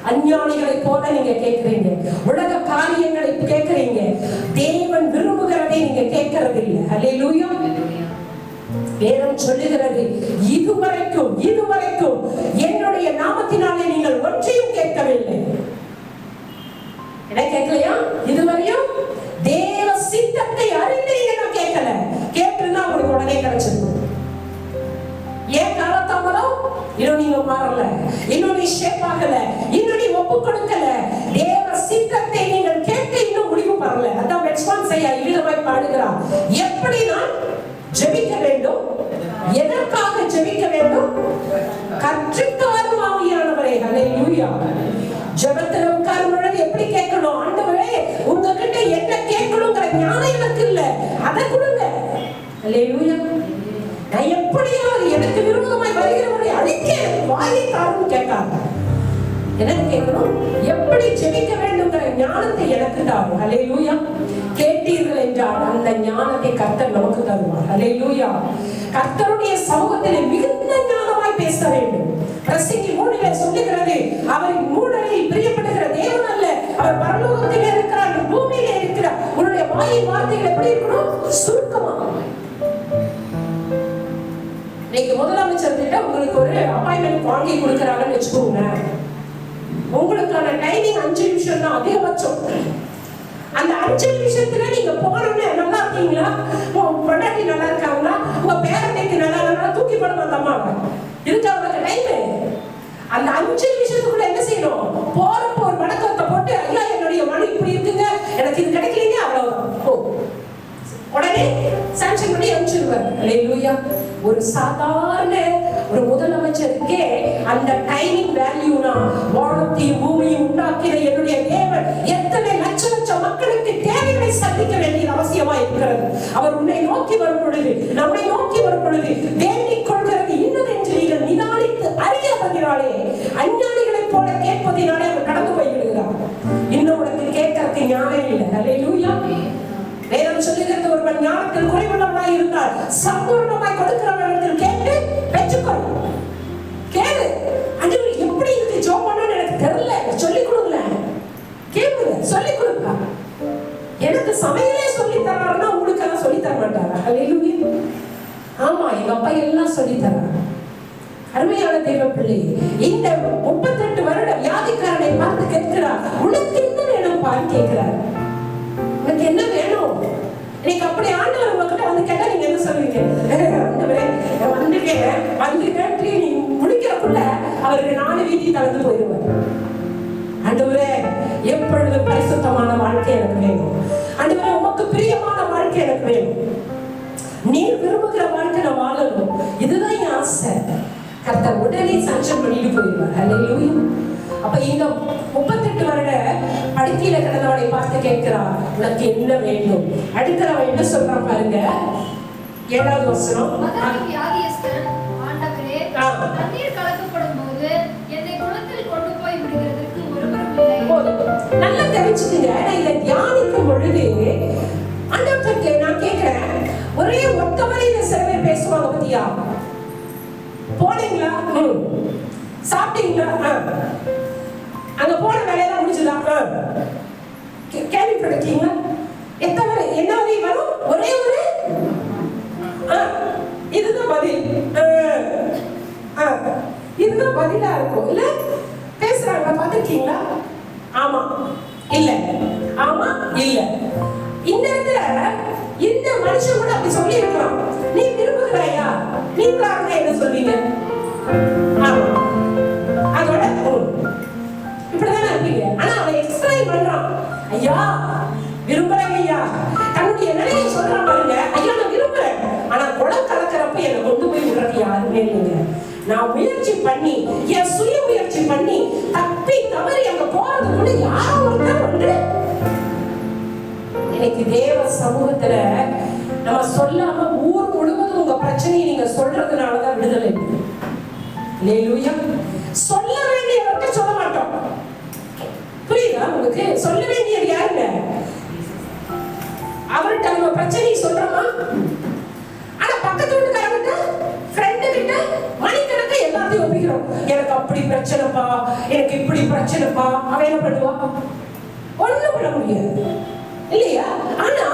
Speaker 1: அஞ்ஞானிகளை போல நீங்க கேட்கிறீங்க, உலக காரியங்களை கேட்கிறீங்க, தேவன் விரும்புகிறதை நீங்க கேட்கறது இல்லை. அல்லேலூயா. வேதம் சொல்லுகிறது, இதுவரைக்கும் என்னுடைய நாமத்தினாலே நீங்கள் ஒன்றையும் கேட்கவில்லை. என்ன கேட்கலையா? இதுவரையும் தேவ சித்தத்தை அறிந்து நீங்க நான் கேட்கல. கேட்டுனா உங்களுக்கு உடனே கிடைச்சிருக்கும். ஏன் காலத்தாமதம்? இன்னும் நீங்க மாறல, இன்னும் நீ ஷேப் ஆகல, இன்னும் நீ ஒப்பு கொடுக்கல. தேவ சித்தத்தை நீங்கள் கேட்க இன்னும் முடிவு பண்ணல. அதான் ரெஸ்பான்ஸ் ஐயா இழுதமாய் பாடுகிறார். எப்படி நான் ஜெபிக்க வேண்டும், எதற்காக ஜெபிக்க வேண்டும்? கற்றுத்தாரும் ஆவியானவரே. அல்லேலூயா. ஜெபத்துல உட்காரும் பொழுது எப்படி கேட்கணும்? ஆண்டவரே உங்ககிட்ட என்ன கேட்கணுங்கிற ஞானம் எனக்கு இல்ல, அதை கொடுங்க. அல்லேலூயா. நான் எப்படியாவது எனக்கு விரோதமாய் வருகிறவரை அழிக்க எனக்கு வாயை தாரும் கேட்டாங்க. என்ன கேட்கணும்? எப்படி ஜெபிக்க வேண்டும்ங்கிற ஞானத்தை எனக்கு தாரு. ஹல்லேலூயா. கேட்டீர்கள் என்றால் அந்த ஞானத்தை கர்த்தர் நமக்கு தருவார். ஹல்லேலூயா. கர்த்தருடைய சமூகத்திலே மிகுந்த ஞானமாய் பேச வேண்டும். பிரசங்கி 3 சொல்லுகிறது, அவர் மூடரில் பிரியப்படுகிற தேவன் அல்ல, அவர் பரலோகத்திலே இருக்கிறார், பூமியிலே இருக்கிறார். உன்னுடைய வாயின் வார்த்தைகள் எப்படி இருக்கணும்? சுருக்கமா. இன்னைக்கு முதலமைச்சர் கிட்ட உங்களுக்கு ஒரு அப்பாயின்மெண்ட் வாங்கி கொடுக்கறாங்கன்னு வச்சுக்கோங்க. உங்களுக்கான டைமிங் 5 நிமிஷம் தான் அதிகபட்சம். அந்த 5 நிமிஷத்துல நீங்க போனோம்னே நல்லா இருக்கீங்களா, உங்க பொண்டாட்டி நல்லா இருக்காங்களா, உங்க பேரண்டைக்கு நல்லா தூக்கி போட வந்தம்மாங்க இதுக்கு அவங்களுக்கு டைம். அந்த 5 நிமிஷத்துக்குள்ள என்ன செய்யணும்? போறப்போ ஒரு வணக்கத்தை போட்டு, ஐயா என்னுடைய மனு இப்படி இருக்குங்க, எனக்கு இது கிடைக்கலீங்க, அவ்வளவுதான். உடனே சாங்ஷன் பண்ணி அனுப்பிச்சிருவார். ஹல்லேலூயா. ஒரு சாதாரண ஒரு முதலமைச்சருக்கே அந்த டைமிங் வேல்யூனா, வானத்தையும் பூமியும் உண்டாக்கின என்னுடைய தேவன் எத்தனை லட்ச லட்சம் மக்களுக்கு தேவைகளை சந்திக்க வேண்டியது அவசியமா இருக்கிறது. அவர் உன்னை நோக்கி வரும் பொழுது, நம்மை நோக்கி வரும் பொழுது வேண்டிக் கொள்கிறது இன்னதென்று நீங்கள் நிதானித்து அறியாததினாலே, அஞ்ஞானிகளைப் போல கேட்பதினாலே அவர் கடந்து போய்விடுகிறார். இன்னும் உனக்கு கேட்கறதுக்கு ஞானம் இல்லை. ஹல்லேலூயா. வேதம் சொல்லுகிறது, ஒருவன் ஞானத்தில் குறைவுள்ளவனாய் இருந்தால் சம்பூர்ணமாய் கொடுக்கிறவனிடத்தில் கேட்டு பெற்றுக்கொள். கேளு. ஆண்டவரே எப்படி இதுக்கு ஜெபம் பண்ணணும்னு எனக்கு தெரியல, சொல்லி கொடுங்க. கேளுங்க, சொல்லி கொடுங்க. எனக்கு சமையலே சொல்லி தராருன்னா உங்களுக்கு எல்லாம் சொல்லி தர மாட்டாரா? ஹல்லேலூயா. ஆமா, எங்க அப்பா எல்லாம் சொல்லி தராரு. அருமையான தேவ பிள்ளை, இந்த 38 வருட வியாதிக்காரனை பார்த்து கேட்கிறார், உனக்கு என்ன வேணும் பாரு கேட்கிறார். உனக்கு என்ன வேணும்? இன்னைக்கு அப்படி ஆண்டவர் உங்ககிட்ட வந்து கேட்டா நீங்க என்ன சொல்லுவீங்க? ஆண்டவரே வந்து கேட்டு நீ முடிக்கிறக்குள்ள அவருக்கு 4 வீதி கலந்து போயிடுவார். ஆண்டவரே எப்பொழுதும் பரிசுத்தமான வாழ்க்கை எனக்கு வேணும். ஆண்டவரே உமக்கு பிரியமான வாழ்க்கை எனக்கு வேணும். நீர் விரும்புகிற வாழ்க்கை நான் வாழணும், இதுதான் என் ஆசை. கர்த்தர் உடனே சாங்ஷன் பண்ணிட்டு போயிடுவார். ஹல்லேலூயா. அப்ப இந்த 38 வருட படுக்கையில கிடந்தவனை பார்த்து கேட்கிறார், உனக்கு என்ன வேண்டும்? அடுத்தவன் என்ன சொல்றான் பாருங்க, 7வது வசனம்.
Speaker 3: ஆண்டவரே, தண்ணீர் கலக்கப்படும் போது என்னை குளத்தில் கொண்டு போய் விடுகிறதற்கு ஒருவரும் இல்லை.
Speaker 1: நல்லா தெரிஞ்சுக்குங்க. இதை தியானிக்கும் பொழுது ஆண்டவருக்கு நான் கேட்கிறேன், ஒரே ஒத்தவரை இந்த சில பேர் பேசுவாங்க பத்தியா? போனீங்களா? சாப்பிட்டீங்களா? அங்க போன வேலையெல்லாம் முடிஞ்சுதா? கேள்விப்பட்டிருக்கீங்களா? எத்தனை என்ன வரையும் வரும்? ஒரே ஒரு இதுதான் பதில். இதுதான் பதிலா இருக்கும். இல்ல பேசுறாங்க, பாத்திருக்கீங்களா? ஆமா இல்ல, ஆமா இல்ல. இந்த இடத்துல இந்த மனுஷன் கூட அப்படி சொல்லி இருக்கலாம். நீ விரும்புகிறாயா? நீங்களாக என்ன சொல்வீங்க? ஆமா. அதோட இப்படிதானே இருப்பீங்க. ஆனா அவன் எக்ஸ்பிளைன் பண்றான், ஐயா விரும்புறேன் ஐயா, தன்னுடைய நிலையை சொல்றான் பாருங்க. ஐயா நான் விரும்புறேன், ஆனா குளம் கலக்கிறப்ப என்னை கொண்டு போய் விடுறது யாருமே இல்லைங்க. நான் முயற்சி பண்ணி, என் சுய முயற்சி பண்ணி தப்பி தவறி அங்க போறதுக்குள்ள யாரோ ஒருத்தர் வந்து இன்னைக்கு தேவ சமூகத்துல நம்ம சொல்லாம ஊர் முழுவதும் உங்க பிரச்சனையை நீங்க சொல்றதுனாலதான் விடுதலை. ஹல்லேலூயா. சொல்ல வேண்டியவர்கிட்ட சொல்ல மாட்டோம். புரியுதா உங்களுக்கு? சொல்ல வேண்டியது யாருங்க? அவர்கிட்ட நம்ம பிரச்சனையை சொல்றோமா? ஆனா பக்கத்து வீட்டுக்காரங்கிட்ட, ஃப்ரெண்டு கிட்ட மணிக்கணக்கா எல்லாத்தையும் ஒப்பிக்கிறோம். எனக்கு அப்படி பிரச்சனைப்பா, எனக்கு இப்படி பிரச்சனைப்பா. அவன் என்ன பண்ணுவா? ஒண்ணும் பண்ண முடியாது இல்லையா? ஆனா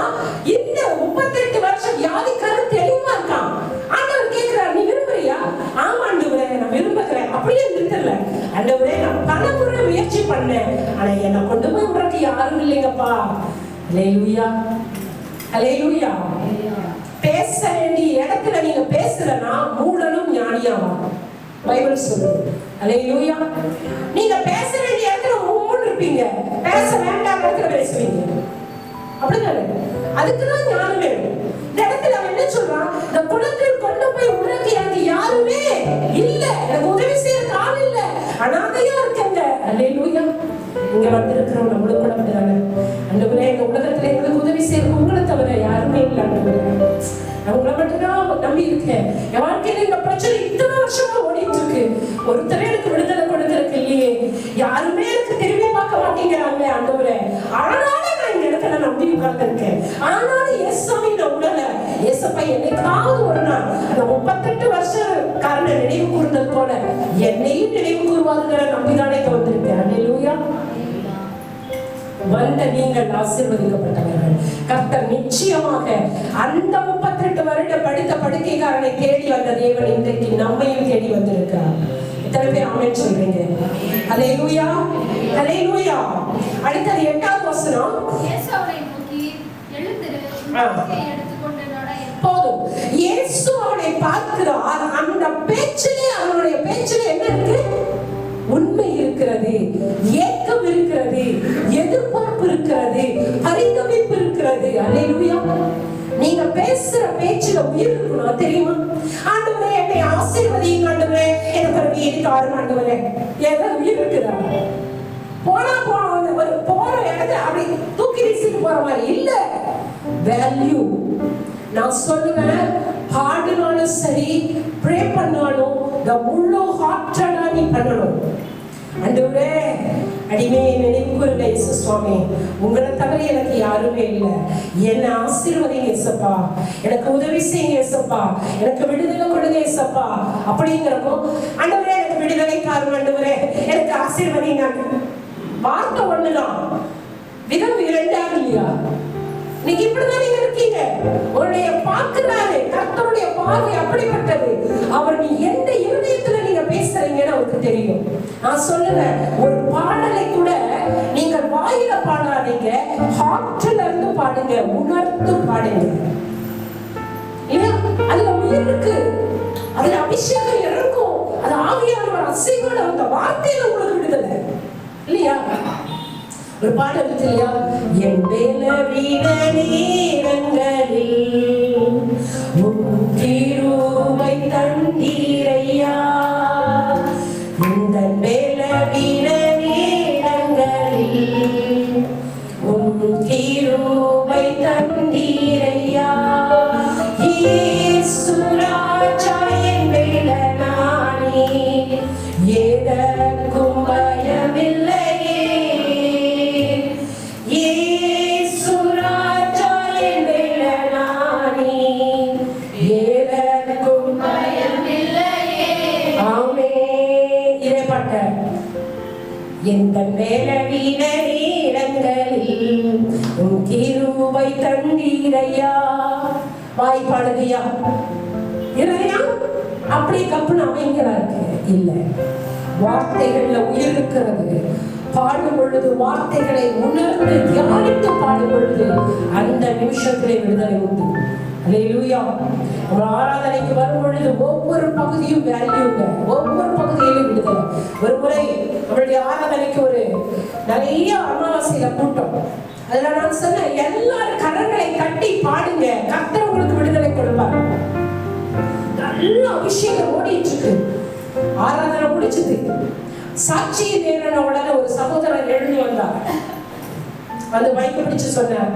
Speaker 1: இந்த 38 வருஷம் வியாதிக்காரன் தெளிவா இருக்கான். ஆண்டவர் கேட்கிறார், நீ விரும்புறியா? ஆமா ஆண்டவரே நான் விரும்புகிறேன். அப்படியே நிறுத்தல. ஆண்டவரே நான் பலமுறை முயற்சி பண்ணேன், ஆனா என்னை கொண்டு போய் விடுறதுக்கு யாரும் இல்லைங்கப்பா. ஹல்லேலூயா. ஹல்லேலூயா. பேச வேண்டிய இடத்துல நீங்க பேசலன்னா மூடனும் ஞானியாவான் பைபிள் சொல்லுது. ஹல்லேலூயா. நீங்க பேச வேண்டிய இடத்துல மூணு இருப்பீங்க, பேச வேண்டாம் இடத்துல பேசுவீங்க. அப்படிதானே? அதுக்குதான் ஞானம் வேணும். இந்த இடத்துல அவன் என்ன சொல்றான்? இந்த குளத்தில் கொண்டு போய் உடனே எனக்கு யாருமே இல்ல, எனக்கு உதவி செய்யறதுக்கு ஆள் இல்ல, அனாதையா இருக்கங்க. ஹல்லேலூயா. இங்க வந்திருக்கிறோம் நம்மளுக்கு கூட அப்படிதானே. ஆண்டவரே இந்த உலகத்துல எங்களுக்கு உதவி செய்யறதுக்கு உங்களை தவிர யாருமே இல்லை ஆண்டவரே. நான் உங்களை மட்டும்தான் நம்பி இருக்கேன். என் வாழ்க்கையில இந்த பிரச்சனை இத்தனை வருஷமா ஓடிட்டு இருக்கு. ஒருத்தரே எனக்கு விடுதலை கொடுக்கறதுக்கு இல்லையே. யாருமே எனக்கு திரும்பி பார்க்க மாட்டேங்கிறாங்களே ஆண்டவரே, ஆனாலும் நான் இந்த இடத்துல நம்பி உட்கார்ந்திருக்கேன். ஆனாலும் ஏசாமி நான் உடல. ஏசப்பா என்னைக்காவது ஒரு நாள் அந்த 38 வருஷக்காரனை நினைவு கூர்ந்தது போல என்னையும் நினைவு கூறுவாருங்கிற நம்பிதானே வந்திருக்கேன். அல்லேலூயா. வந்த நீங்கள் ஆசீர்வதிக்கப்பட்டவர்கள். கர்த்தர் நிச்சயமாக அந்த 38 வருட படித்த படுக்கைக்காரனை தேடி வந்த தேவன் இன்றைக்கு நம்மையும் தேடி வந்திருக்கிறார். எத்தனை பேர் ஆமென் சொல்றீங்க? அல்லேலூயா, அல்லேலூயா. அடுத்தது 8வது வசனம்.
Speaker 3: இயேசு அவனை நோக்கி, எழுந்திரு, உன் படுக்கையை எடுத்துக்கொண்டு நட என்றார்.
Speaker 1: போதும். இயேசு அவனை பார்க்கிறார். அந்த பேச்சிலே, அவனுடைய பேச்சிலே என்ன இருக்கு? உண்மை இருக்கிறது, ஏக்கம் இருக்கிறது, எதிர்பார்ப்பு இருக்கிறது, பரிதவிப்பு இருக்கிறது. அல்லேலூயா. நீங்க பேசுற பேச்சுல உயிர் இருக்கணும், தெரியுமா? ஆண்டவரே என்னை ஆசீர்வதிங்க ஆண்டவரே, எனக்கு ஒரு வீடு தாரும் ஆண்டவரே. ஏதோ உயிர் இருக்குதா? போற இடத்துல அப்படி தூக்கி வீசிட்டு போற மாதிரி இல்ல. வேல்யூ. நான் சொல்லுவேன், பாடினாலும் சரி, ப்ரே பண்ணாலும் முழு ஹார்ட்டடா நீ பண்ணணும். ஆண்டவரே, அடிமையை நினைவு கூறுங்க இயேசு சுவாமி, உங்களை தவிர எனக்கு யாருமே இல்லை. என்னை ஆசீர்வதிங்க இயேசப்பா, எனக்கு உதவி செய்யுங்க இயேசப்பா, எனக்கு விடுதலை கொடுங்க இயேசப்பா. அப்படிங்கிறப்போ ஆண்டவரே எனக்கு விடுதலை தாருங்க ஆண்டவரே, எனக்கு ஆசீர்வதிங்க. வார்த்தை ஒண்ணுதான், விதம் இரண்டாக இல்லையா? நீங்க இப்படிதான் நீங்க இருக்கீங்க. உன்னுடைய பார்க்கிறாரு, கர்த்தருடைய பார்வை அப்படிப்பட்டது. அவர் நீ எந்த இருதயத்துல நீங்க பேசுறீங்கன்னு அவருக்கு தெரியும். நான் சொல்லுவேன், ஒரு பாடலை கூட நீங்க வாயில பாடாதீங்க, ஹார்ட்ல இருந்து பாடுங்க, உணர்ந்து பாடுங்க. இல்ல, அதுல உயிர் இருக்கு, அதுல அபிஷேகம் இறங்கும், அது ஆவியானவர் அசைவோட அந்த வார்த்தையில உங்களுக்கு விடுதலை இல்லையா? ஒரு பாடல் இல்லையா? என் பலவீன நேரங்களில் உம் கிருபை தந்தீரையா, இந்த பலவீன நேரங்களில் உம் கிருபை தந்தீரையா, இயேசு ராஜா என் பலனானே, எதற்கும் பயமில்லை. எந்த பலவீன நேரங்களில் உம் கிருபை தந்தீரையா. வாய் பாடுகையா, இருதயம் அப்படி கப்புன்னு அமைங்களா இருக்கு இல்ல, வார்த்தைகள்ல உயிர் இருக்கிறது. பாடும் பொழுது வார்த்தைகளை உணர்ந்து தியானித்து பாடும் பொழுது அந்த நிமிஷத்திலே விடுதலை உண்டு. அல்லேலூயா. நம்ம ஆராதனைக்கு வரும் பொழுது ஒவ்வொரு பகுதியும் வேல்யூங்க, ஒவ்வொரு பகுதியிலும் விடுதலை. ஒரு முறை நம்மளுடைய ஆராதனைக்கு ஒரு நிறைய அமாவாசையில கூட்டம். அதுல நான் சொன்னேன், எல்லாரும் கரங்களை கட்டி பாடுங்க, கர்த்தர் உங்களுக்கு விடுதலை கொடுப்பார். நல்ல அபிஷேகம் ஓடிட்டு இருக்கு. ஆராதனை முடிச்சது, சாட்சி நேரன உடனே ஒரு சகோதரர் எழுந்து வந்தார். வந்து மைக்க பிடிச்சு சொன்னார்,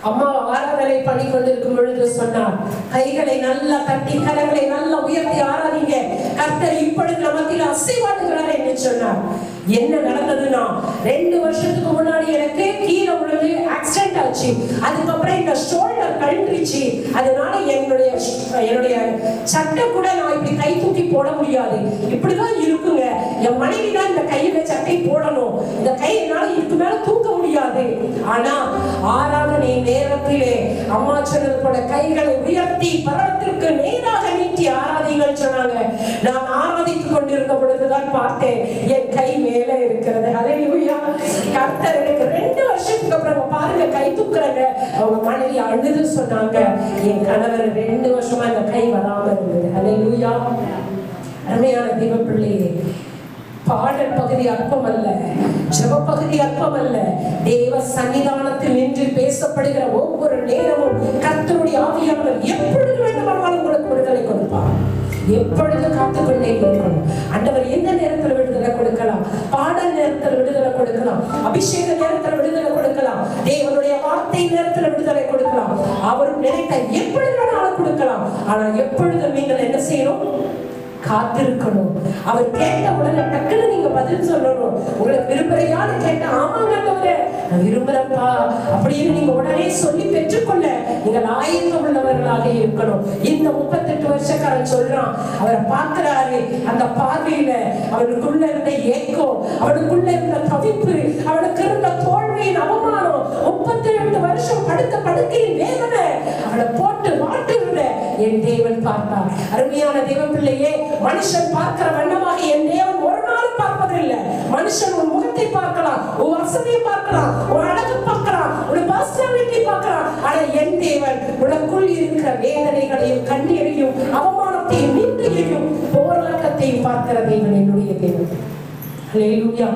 Speaker 1: அம்மா ஆராதனை பண்ணி கொண்டிருக்கும் பொழுது சொன்னார், கைகளை நல்லா தட்டி கரங்களை நல்லா உயர்த்தி ஆராதிங்க, கர்த்தர் இப்பொழுது நமக்கு அசைவாடுகிறார் என்று சொன்னார். என்ன நடந்ததுன்னா, 2 வருஷத்துக்கு முன்னாடி எனக்கு கீழே விழுந்து ஆக்சிடென்ட் ஆச்சு. அதுக்கப்புறம் இந்த ஷோல்டர் கழண்டுருச்சு. அதனால என்னுடைய சட்டை கூட நான் இப்படி கை தூக்கி போட முடியாது. இப்படிதான் இருக்குங்க. என் மனைவி தான் இந்த கையில சட்டை போடணும். இந்த கை என்னால இதுக்கு மேல தூக்க முடியாது. ஆனா ஆராதனை நேரத்திலே அம்மா சொன்னது போல கைகளை உயர்த்தி பரத்திற்கு நேராக நீட்டி ஆராதிகள் சொன்னாங்க. நான் ஆராதித்துக் கொண்டிருந்த பொழுதுதான் பார்த்தேன், என் கை மேல இருக்கிறது. அல்லேலூயா. கர்த்தர் எனக்கு 2 வருஷத்துக்கு அப்புறம் பாருங்க கை தூக்குறாங்க. அவங்க மனைவி அழுது சொன்னாங்க, என் கணவர் 2 வருஷமா இந்த கை வராம இருந்தது. அல்லேலூயா. அருமையான தெய்வ பிள்ளையே, பாடல் பகுதி அற்பம் அல்ல, ஜெப பகுதி அற்பம் அல்ல. தேவ சன்னிதானத்தில் நின்று பேசப்படுகிற ஒவ்வொரு நேரமும் கர்த்தருடைய ஆவியானவர் எப்பொழுது வேண்டுமானாலும் உங்களுக்கு விடுதலை கொடுப்பார். எப்பொழுது காத்துக்கொண்டே இருக்கணும். ஆண்டவர் எந்த நேரத்தில் விடுதலை கொடுக்கலாம்? பாடல் நேரத்தில் விடுதலை கொடுக்கலாம், அபிஷேக நேரத்தில் விடுதலை கொடுக்கலாம், தேவனுடைய வார்த்தை நேரத்தில் விடுதலை கொடுக்கலாம். அவர் நினைத்த எப்பொழுது வேணாலும் கொடுக்கலாம். ஆனா எப்பொழுது நீங்கள் என்ன செய்யணும்? காத்திருக்கணும். அவர் கேட்ட உடனே டக்குன்னு நீங்க பதில் சொல்லணும். உங்களுக்கு விரும்புறையான்னு கேட்ட ஆமாங்க ஆண்டவரே நான் விரும்புறேன்ப்பா அப்படின்னு நீங்க உடனே சொல்லி பெற்றுக்கொள்ள நீங்கள் ஆயத்தம் உள்ளவர்களாக இருக்கணும். இந்த 38 வருஷக்காரன் சொல்றான், அவரை பார்க்கிறாரு, அந்த பார்வையில அவனுக்குள்ள இருந்த ஏக்கம், அவனுக்குள்ள இருந்த தவிப்பு, அவனுக்கு இருந்த தோல்வியின் அவமானம், 38 வருஷம் படுத்த படுக்கையின் வேதனை அவனை போட்டு மாட்டுகிற என் தேவன் பார்த்தார். அருமையான தேவ பிள்ளையே, மனுஷன் பார்க்கிற வண்ணமாக என் தேவன் ஒரு நாளும் பார்ப்பதில்லை. மனுஷன் உன் முகத்தை பார்க்கலாம், உன் வசதியை பார்க்கலாம், உன் அழகு பார்க்கலாம், உன் பர்சனாலிட்டி பார்க்கலாம். ஆனா என் தேவன் உனக்குள் இருக்கிற வேதனைகளையும் கண்ணீரையும் அவமானத்தையும் நிந்தையையும் போராட்டத்தையும் பார்க்கிற தேவன் என்னுடைய தேவன். ஹல்லேலூயா.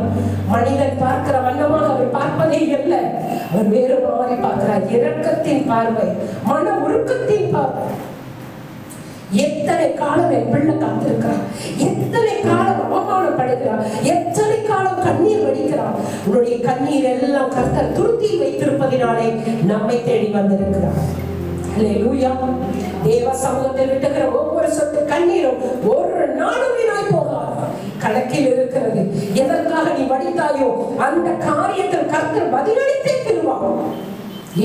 Speaker 1: மனிதன் பார்க்கிற வண்ணமாக அவர் பார்ப்பதே இல்லை. அவர் வேறு மாதிரி பார்க்கிறார். இரக்கத்தின் பார்வை, மன உருக்கத்தின் பார்வை. எத்தனை காலம் என் பிள்ளை காத்திருக்கிறார், எத்தனை காலம் அவமானப்படுகிறார், எத்தனை காலம் கண்ணீர் வடிக்கிறார். உன்னுடைய கண்ணீர் எல்லாம் கர்த்தர் துருத்தி வைத்திருப்பதினாலே நம்மை தேடி வந்திருக்கிறார். ஹல்லேலூயா. தேவ சமூகத்தில் விட்டுகிற ஒவ்வொரு சொட்டு கண்ணீரும் ஒரு நாளும் வீணாய் போகாது, கணக்கில் இருக்கிறது. எதற்காக நீ வடித்தாயோ அந்த காரியத்தில் கர்த்தர் பதிலளித்தே தருவார்.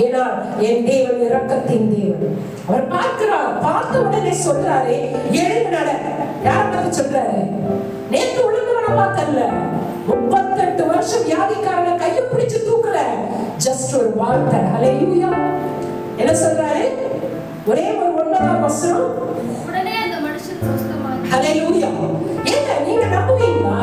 Speaker 1: ஏனால் என் தேவன் இரக்கத்தின் தேவன். அவர் பார்க்கிறார், பார்த்த உடனே சொல்றாரு எழுந்து நட. யார பார்த்து சொல்றாரு? நேற்று உள்ளவனை பார்த்தல்ல, 38 வருஷம் வியாதிக்காரனை கையை பிடிச்சு தூக்கல, ஜஸ்ட் ஒரு வார்த்தை. ஹல்லேலூயா. என்ன சொல்றாரு? ஒரே ஒரு 9ஆம் வசனம்,
Speaker 3: உடனே அந்த மனுஷன் சுஸ்தமானான்.
Speaker 1: ஹல்லேலூயா. ஏங்க நீங்க நம்புவீங்களா?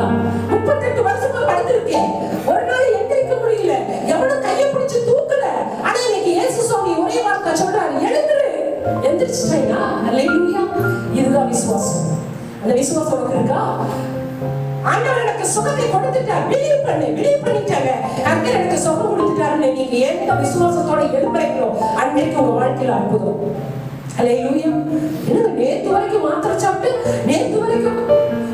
Speaker 1: 38 வருஷமா படுத்திருக்கேன், ஒரு நாள் எந்திரிக்க முடியல, எவனும் கையை பிடிச்சு தூக்கல. ஆனா இன்னைக்கு இயேசு சுவாமி ஒரே வார்த்தை சொல்றாரு, எழுந்துரு. எந்திரிச்சிட்டீங்களா? ஹல்லேலூயா. இதுதான் விசுவாசம். அந்த விசுவாசம் உனக்கு இருக்கா? ஆண்டவர் எனக்கு சுகத்தை கொடுத்துட்டார், பிலீவ் பண்ணிட்டாங்க, கர்த்தர் எனக்கு சுகம் கொடுத்துட்டாருன்னு நீங்க எந்த விசுவாசத்தோட எழுப்புறீங்களோ அன்னைக்கு உங்க வாழ்க்கையில அற்புதம். ஹல்லேலூயா. என்னங்க நேத்து வரைக்கும் மாத்திரை சாப்பிட்டு, நேத்து வரைக்கும்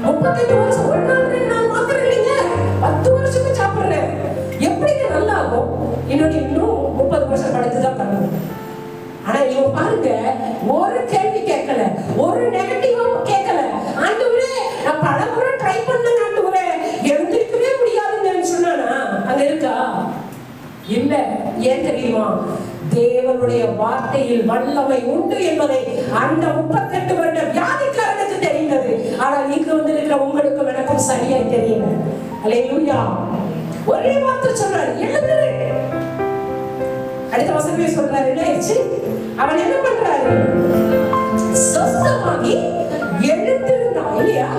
Speaker 1: 38 வருஷம் ஒரு நாள் 2 நாள் மாத்திரை இல்லைங்க, 10 வருஷமா சாப்பிடுறேன், எப்படிங்க நல்லா ஆகும்? இன்னும் 30 வருஷம் படுத்துதான் பண்ணணும். ஆனா இவன் பாருங்க, ஒரு கேள்வி கேட்கல, ஒரு நெகட்டிவாவும் கேட்கல. ஆண்டவரே நான் பல முறை ட்ரை பண்ணேன் ஆண்டவரே, எழுந்திருக்கவே முடியாதுன்னு சொன்னானா? அங்க இருக்கா? இல்ல. ஏன் தெரியுமா? தேவனுடைய வார்த்தையில் வல்லமை உண்டு என்பதை அந்த 38 வருட வியாதிக்காரனுக்கு தெரிந்தது. ஆனால் இங்கு வந்து இருக்கிற உங்களுக்கும் எனக்கும் சரியாய் தெரியல. ஹல்லேலூயா. ஒரே வார்த்தை சொல்றாரு, எழுந்திரு. அடுத்த வசனமே சொல்றாரு, என்ன ஆயிடுச்சு? அவன் என்ன பண்றாரு? சொஸ்தமாகி எழுந்திருந்தான். இல்லையா?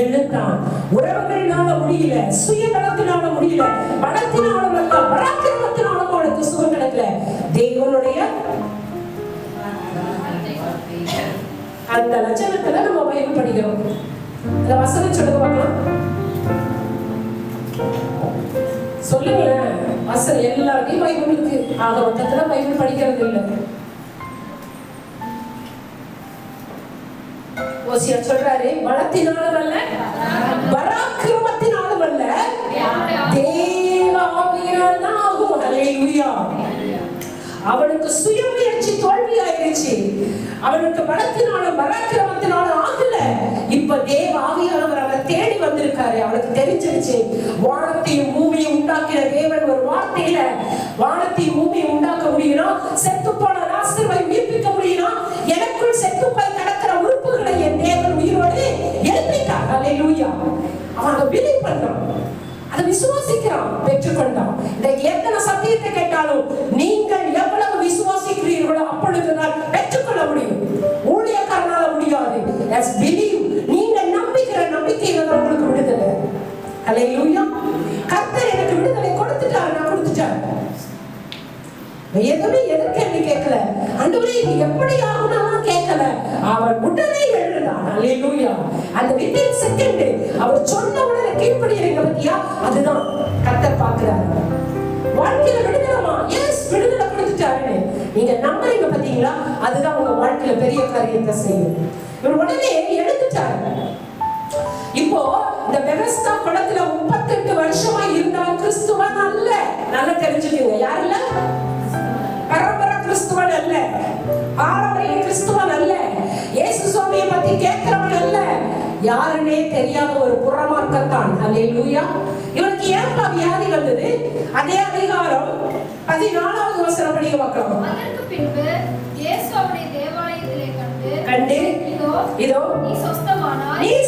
Speaker 1: எழுந்தான். உறவுகளினால முடியல, சுயபலத்தினால முடியல, பலத்தினாலும் அல்ல, பராக்கிரமத்தினாலும் அவனுக்கு சுகம் கிடைக்கல. தேவனுடைய அந்த லட்சணத்துல நம்ம பைபிள் படிக்கிறோம். அந்த வசனம் சொல்லுங்க பார்க்கலாம். சொல்லுங்களேன். வசனம் எல்லாருக்கும் பைபிள் இருக்கு, ஆக மொத்தத்துல பைபிள் படிக்கிறது இல்லை. ஓசியா சொல்றாரு, பலத்தினாலும் அல்ல, பராக்கிரமத்தினாலும் அல்ல, தேவ ஆவியினால் தான் ஆகும். ஹல்லேலூயா. அவனுக்கு சுயமுயற்சி தோல்வி ஆயிடுச்சு, அவனுக்கு பலத்தினாலும் பராக்கிரமத்தினாலும் ஆகல. இப்ப தேவ ஆவியானவர் அவரை தேடி வந்திருக்காரு. அவனுக்கு தெரிஞ்சிருச்சு, வானத்தையும் பூமியை உண்டாக்கின தேவன் ஒரு வார்த்தையில வானத்தையும் பூமியை உண்டாக்க முடியும், செத்து போன லாசருவை உயிர்ப்பிக்க முடியும், எனக்குள் செத்து போய் கிடக்கிற உறுப்புகளை என் தேவன் உயிரோடு எழுப்பிட்டார். ஹல்லேலூயா. அவன் பிலீவ் பண்றான், அதை விசுவாசிக்கிறான், பெற்றுக்கொண்டான். இந்த எத்தனை சத்தியத்தை கேட்டாலும் நீங்கள் எவ்வளவு விசுவாசிக்கிறீர்களோ அப்பொழுதுதான் பெற்றுக்கொள்ள முடியும். ஊழியக்காரனால முடியாது. Let's believe. நீங்க நம்பிக்கிற நம்பிக்கையில தான் உங்களுக்கு விடுதலை. ஹல்லேலூயா. கர்த்தர் எனக்கு விடுதலை கொடுத்துட்டார், நான் கொடுத்துட்டேன். எதுவுமே எதற்கு கேட்கல, ஆண்டவரே இது எப்படி ஆகும்னா கேட்கல. அவர் உடனே எழுந்தார். ஹல்லேலூயா. அந்த வித்தின் செகண்ட் அவர் சொன்ன உடனே கீழ்ப்படியறீங்க பத்தியா, அதுதான் கர்த்தர் பார்க்கிறார். வாழ்க்கையில விடுதலைமா? எஸ், விடுதலை கொடுத்துட்டாரு. நீங்க நம்புறீங்க பாத்தீங்களா, அதுதான் உங்க வாழ்க்கையில பெரிய காரியத்தை செய்யும். இவர் உடனே எழுந்துட்டாரு. இப்போ இந்த பெதஸ்தா குளத்துல 38 வருஷமா இருந்தால் கிறிஸ்துவன் அல்ல. நல்லா தெரிஞ்சுக்கீங்க, யார் இல்ல? பரம்பரை கிறிஸ்துவன் அல்ல, பாரம்பரிய கிறிஸ்துவன் அல்ல, இயேசு சுவாமியை பத்தி கேட்கிறவன் அல்ல. யாருன்னே தெரியாத ஒரு புறமார்க்கத்தான். அல்லேலூயா. இவனுக்கு ஏன்பா வியாதி வந்தது? அதே அதிகாரம் 14வது வசனம் படிக்க பார்க்கலாம்.
Speaker 3: அதற்கு பின்பு இயேசு அவனை தேவாலயத்திலே கண்டு
Speaker 1: இதோ
Speaker 3: நீ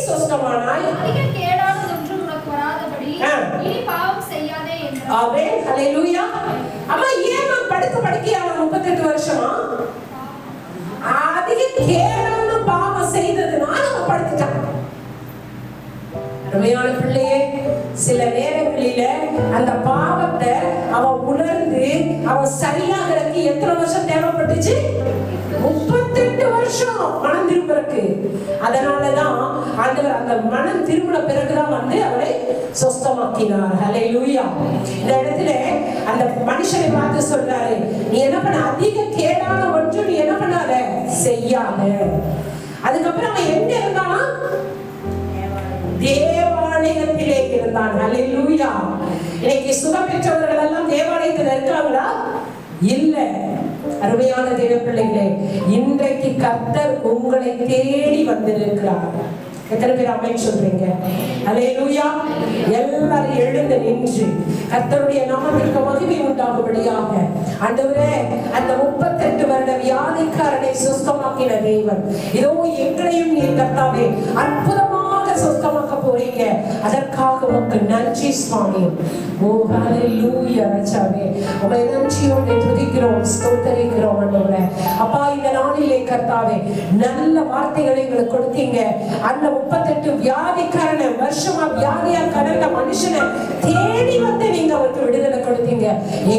Speaker 3: சொஸ்தமானாய் அதிக கேடானது ஒன்றும் உனக்கு வராதபடி இனி பாவம் செய்யாதே என்றார்.
Speaker 1: ஆமென். அல்லேலூயா. அம்மா ஏன் படுக்கையா 38 வருஷமா அதிக கேடான பாவம் செய்ததுனால அவன் படுத்துட்டான். அருமையான பிள்ளையே, சில நேரங்களில அந்த பாவத்தை அவன் உணர்ந்து அவன் சரியாகிறதுக்கு எத்தனை வருஷம் தேவைப்பட்டுச்சு? 38 வருஷம் மனம் திரும்புறதுக்கு. அதனாலதான் ஆண்டவர் அந்த மனம் திரும்பின பிறகுதான் வந்து அவரை சொஸ்தமாக்கினார். ஹல்லேலூயா. இந்த இடத்துல அந்த மனுஷனை பார்த்து சொல்றாரு, நீ என்ன பண்ண? அதிக கேடான ஒன்று நீ என்ன பண்ணாத? செய்யாத. அதுக்கப்புறம் அவன் எங்க இருந்தானா? தேவாலயத்திலே இருந்தான். ஹல்லேலூயா. இன்னைக்கு சுகம் பெற்றவர்கள் எல்லாம் தேவாலயத்தில் இருக்காங்களா? இல்ல. அருமையான தேவ பிள்ளைகளே, இன்றைக்கு கர்த்தர் உங்களை தேடி வந்திருக்கிறார். எத்தனை பேர் ஆமென் சொல்றீங்க? அல்லேலூயா. எல்லாரும் எழுந்து நின்று கர்த்தருடைய நாமத்திற்கு மகிமை உண்டாகும்படியாக, ஆண்டவரே, அந்த 38 வருட வியாதிக்காரனை சுஸ்தமாக்கின தேவன் இதோ எங்களையும் நீர் கர்த்தாவே அற்புதமாக சுஸ்தமாக்க போறீங்க. அதற்காக உமக்கு நன்றி சுவாமி. ஓ ஹல்லேலூயா. ராஜாவே, உம்மை நன்றியோடு துதிக்கிறோம், ஸ்தோத்திரிக்கிறோம் ஆண்டவரே. அப்பா, இந்த நாளிலே கர்த்தாவே நல்ல வார்த்தைகளை எங்களுக்கு கொடுத்தீங்க. அந்த 38 வியாதிக்காரனை, வருஷமா வியாதியா கடந்த மனுஷனை தேடி வந்து நீங்க அவருக்கு விடுதலை கொடுத்தீங்க.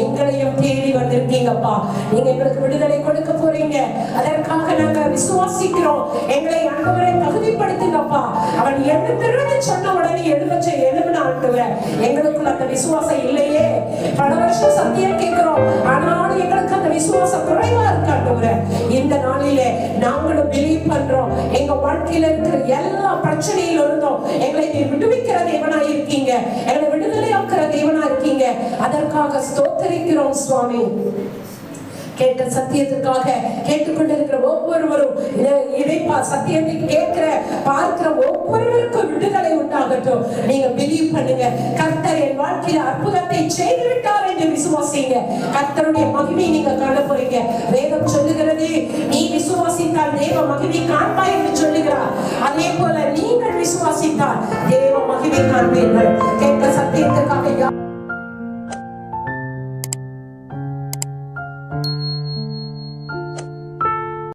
Speaker 1: எங்களையும் தேடி வந்திருக்கீங்கப்பா. நீங்க எங்களுக்கு விடுதலை கொடுக்க போறீங்க. அதற்காக நாங்க விசுவாசிக்கிறோம். எங்களை ஆண்டவரை தகுதிப்படுத்துங்கப்பா. அவன் எழுந்துருன்னு சொன்ன உடனே எழுதுன ஆண்டவரே, எங்களுக்குள்ள அந்த விசுவாசம் இல்லையே. பல வருஷம் சத்தியம் கேட்கிறோம், ஆனாலும் எங்களுக்கு அந்த விசுவாசம் குறைவா இருக்கு ஆண்டவரே. இந்த நாளிலே நாங்களும் பிலீவ் பண்றோம். எங்க வாழ்க்கையில இருக்கிற எல்லா பிரச்சனையில இருந்தோம் எங்களை விடுவிக்கிற தேவனா இருக்கீங்க, எங்களை விடுதலையாக்குற தேவனா இருக்கீங்க. அதற்காக ஸ்தோத்திரிக்கிறோம் சுவாமி. கேட்ட சத்தியத்துக்காக கேட்டுக்கொண்டிருக்கிற ஒவ்வொருவரும் இதை சத்தியத்தை கேட்கிற பார்க்கிற ஒவ்வொருவருக்கும் விடுதலை உண்டாகட்டும். நீங்க பிலீவ் பண்ணுங்க. கர்த்தர் என் வாழ்க்கையில அற்புதத்தை செய்து விட்டார் என்று விசுவாசிங்க. கர்த்தருடைய மகிமை நீங்க காண போறீங்க. வேதம் சொல்லுகிறது, நீ விசுவாசித்தால் தேவ மகிமை காண்பாய் என்று சொல்லுகிறார். அதே போல நீங்கள் விசுவாசித்தால் தேவ மகிமை காண்பீர்கள். கேட்ட சத்தியத்துக்காக